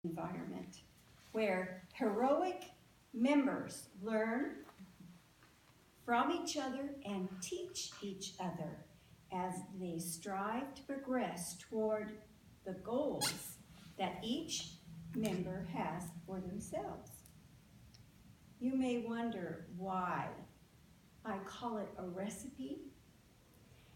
environment where heroic members learn from each other and teach each other as they strive to progress toward the goals that each member has for themselves. You may wonder why I call it a recipe.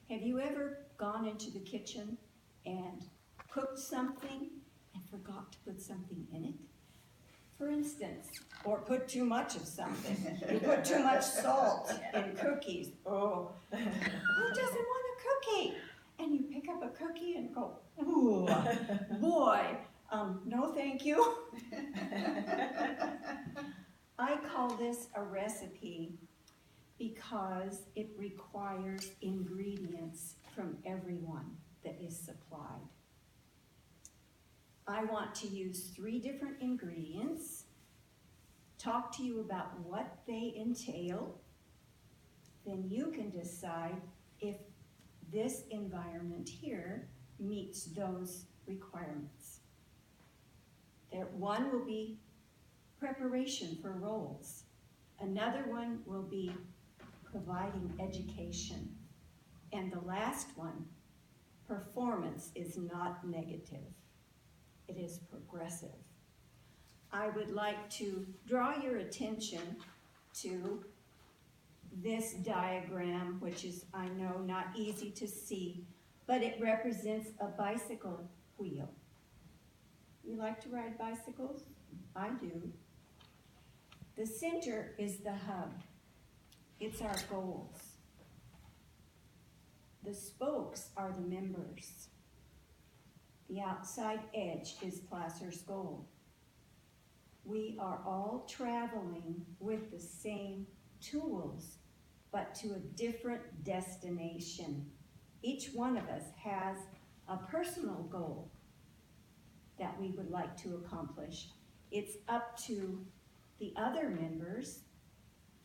Have you ever gone into the kitchen and cooked something and forgot to put something in it? For instance, or put too much of something. You put too much salt in cookies. Oh, who doesn't want a cookie? And you pick up a cookie and go, ooh, boy, no thank you. I call this a recipe because it requires ingredients from everyone that is supplied. I want to use 3 different ingredients, talk to you about what they entail, then you can decide if this environment here meets those requirements. One will be preparation for roles. Another one will be providing education. And the last one, performance is not negative. It is progressive. I would like to draw your attention to this diagram, which is, I know, not easy to see, but it represents a bicycle wheel. You like to ride bicycles? I do. The center is the hub. It's our goals. The spokes are the members. The outside edge is Placer's goal. We are all traveling with the same tools, but to a different destination. Each one of us has a personal goal that we would like to accomplish. It's up to the other members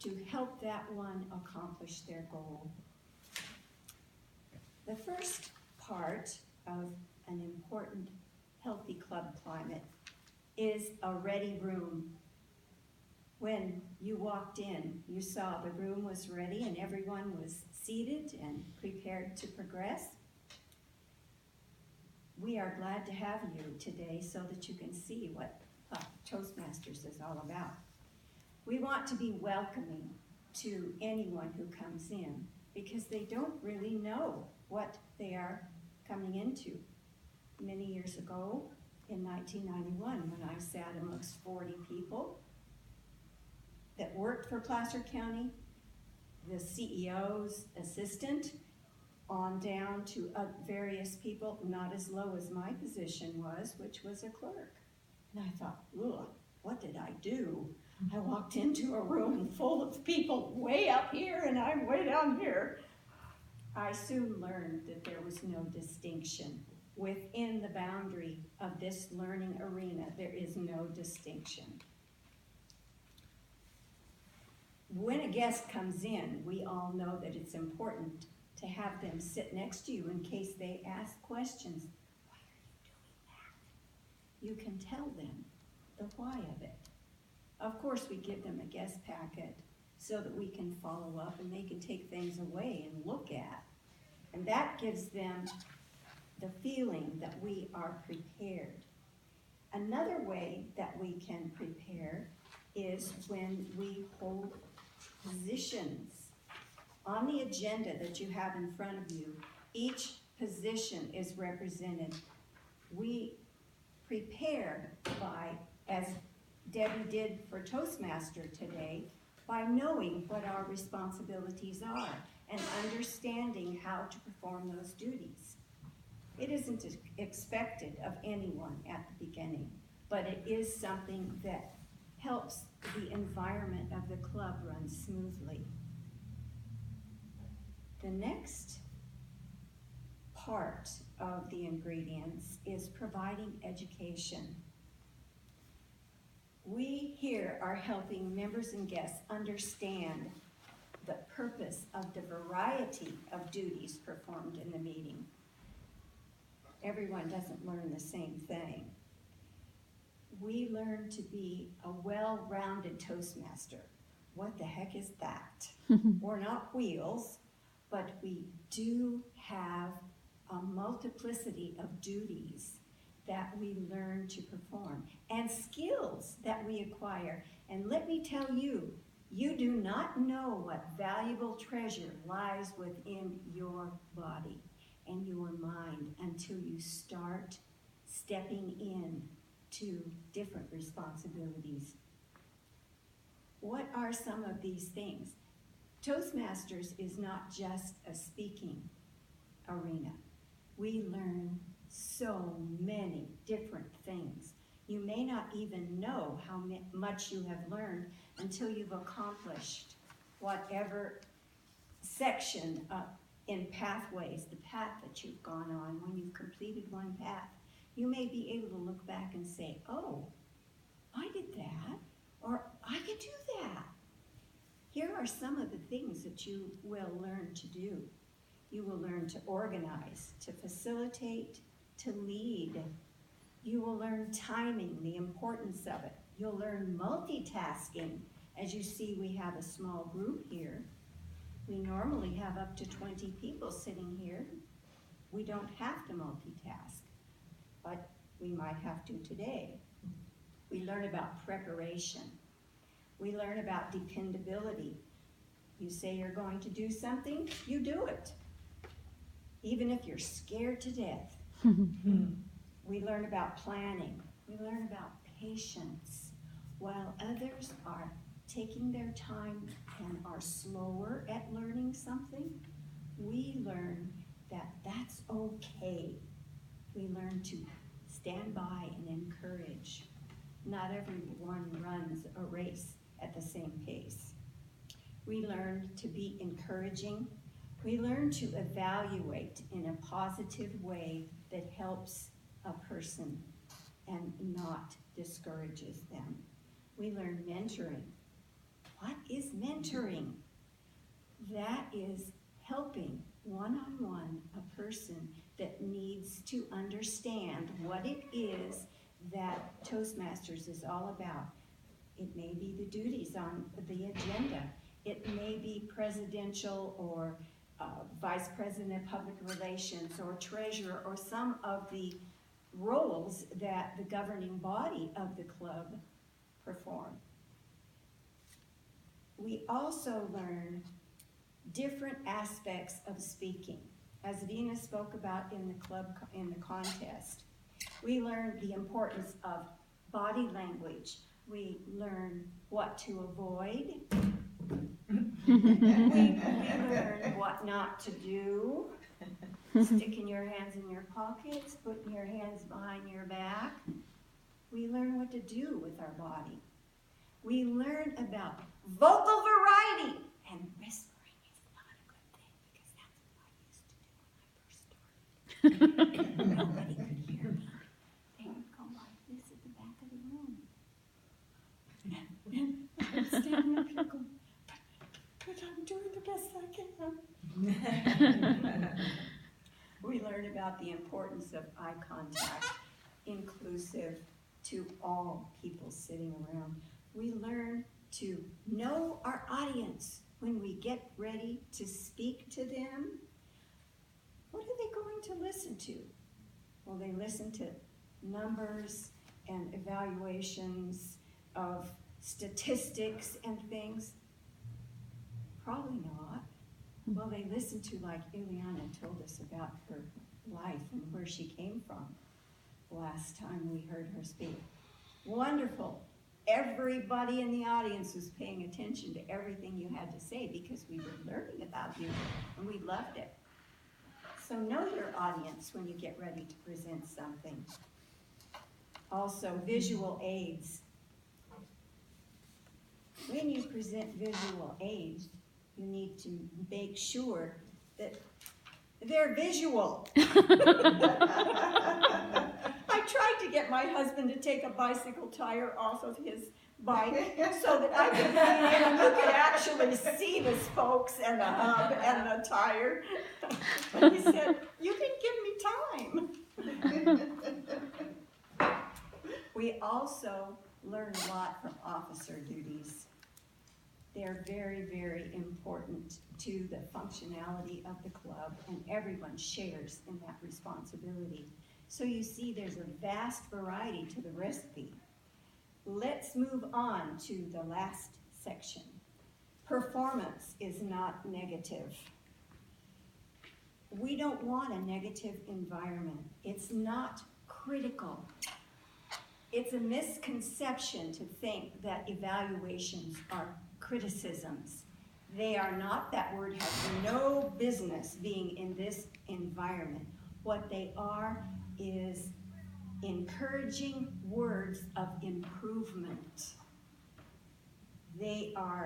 to help that one accomplish their goal. The first part of an important healthy club climate is a ready room. When you walked in, you saw the room was ready and everyone was seated and prepared to progress. We are glad to have you today so that you can see what Toastmasters is all about. We want to be welcoming to anyone who comes in because they don't really know what they are coming into. Many years ago, in 1991, when I sat amongst 40 people that worked for Placer County, the CEO's assistant, on down to various people, not as low as my position was, which was a clerk. And I thought, ugh, what did I do? I walked into a room full of people way up here and I'm way down here. I soon learned that there was no distinction. Within the boundary of this learning arena, there is no distinction. When a guest comes in, we all know that it's important to have them sit next to you in case they ask questions. Why are you doing that? You can tell them the why of it. Of course, we give them a guest packet so that we can follow up and they can take things away and look at. And that gives them the feeling that we are prepared. Another way that we can prepare is when we hold positions. On the agenda that you have in front of you, each position is represented. We prepare by, as Debbie did for Toastmaster today, by knowing what our responsibilities are and understanding how to perform those duties. It isn't expected of anyone at the beginning, but it is something that helps the environment of the club run smoothly. The next part of the ingredients is providing education. We here are helping members and guests understand the purpose of the variety of duties performed in the meeting. Everyone doesn't learn the same thing. we learn to be a well-rounded Toastmaster. What the heck is that? We're not wheels, but we do have a multiplicity of duties that we learn to perform and skills that we acquire. And let me tell you, you do not know what valuable treasure lies within your body and your mind until you start stepping in to different responsibilities. What are some of these things? Toastmasters is not just a speaking arena. We learn so many different things. You may not even know how much you have learned until you've accomplished whatever section in pathways, the path that you've gone on. When you've completed one path, you may be able to look back and say, oh, I did that, or I could do that. Here are some of the things that you will learn to do. You will learn to organize, to facilitate, to lead. You will learn timing, the importance of it. You'll learn multitasking. As you see, we have a small group here. We normally have up to 20 people sitting here. We don't have to multitask, but we might have to today. We learn about preparation. We learn about dependability. You say you're going to do something, you do it, even if you're scared to death. We learn about planning. We learn about patience. While others are taking their time and are slower at learning something, we learn that that's okay. We learn to stand by and encourage. Not everyone runs a race at the same pace. We learn to be encouraging. We learn to evaluate in a positive way that helps a person and not discourages them. We learn mentoring. What is mentoring? That is helping one-on-one a person that needs to understand what it is that Toastmasters is all about. It may be the duties on the agenda. It may be presidential or vice president of public relations or treasurer or some of the roles that the governing body of the club perform. We also learn different aspects of speaking. As Dina spoke about in the club, in the contest, we learn the importance of body language. We learn what to avoid. we learn what not to do. Sticking your hands in your pockets, putting your hands behind your back. We learn what to do with our body. We learn about vocal variety, and whispering is not a good thing because that's what I used to do when I first started. Nobody could hear me. They would go like this at the back of the room. And I was standing up here going, but I'm doing the best I can. We learn about the importance of eye contact, inclusive to all people sitting around. We learn to know our audience when we get ready to speak to them. What are they going to listen to? Will they listen to numbers and evaluations of statistics and things? Probably not. Will they listen to, like Ileana told us about her life and where she came from last time we heard her speak? Wonderful. Everybody in the audience was paying attention to everything you had to say because we were learning about you and we loved it. So know your audience when you get ready to present something. Also, visual aids. When you present visual aids, you need to make sure that they're visual. I tried to get my husband to take a bicycle tire off of his bike so that I could lean in and you could actually see the spokes and the hub and the tire. But he said, you can give me time. We also learn a lot from officer duties. They're very, very important to the functionality of the club, and everyone shares in that responsibility. So you see there's a vast variety to the recipe. Let's move on to the last section. Performance is not negative. We don't want a negative environment. It's not critical. It's a misconception to think that evaluations are criticisms. They are not. That word has no business being in this environment. What they are is encouraging words of improvement. They are